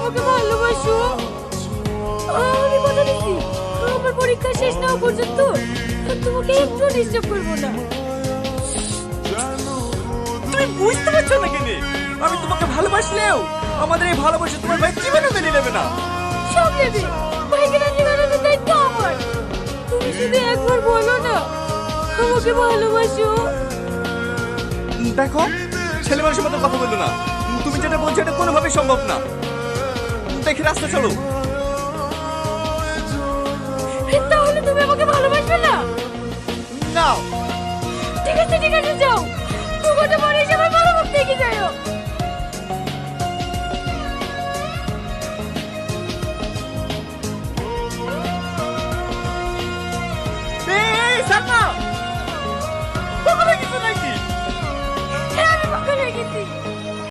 আমাকে ভালোবাসো। আমি কথা দিচ্ছি আমার পরীক্ষা শেষ না হওয়া পর্যন্ত তোমাকে একটু ডিস্টার্ব করবো না। তুমি বুঝতে পারছো না কেন? আমি তোমাকে ভালোবাসলেও আমাদের এই ভালোবাসা তোমার ভাই জীবনে মেনে নেবে না। সব নেবে, ভাইকে রাজি করানোর দায়িত্ব আমার। তুমি শুধু একবার বলো না আমাকে ভালোবাসো। দেখো, ছেলে মানুষের মতো কথা বললো না। তুমি যেটা বলছো এটা কোনোভাবেই সম্ভব না। দেখি রাস্তা চলো। তাহলে তুমি আমাকে ভালোবাসবে না? না। ঠিক আছে যাও, দু ঘন্টা পরে এসে আমার ভালো ভাব দেখে যাও।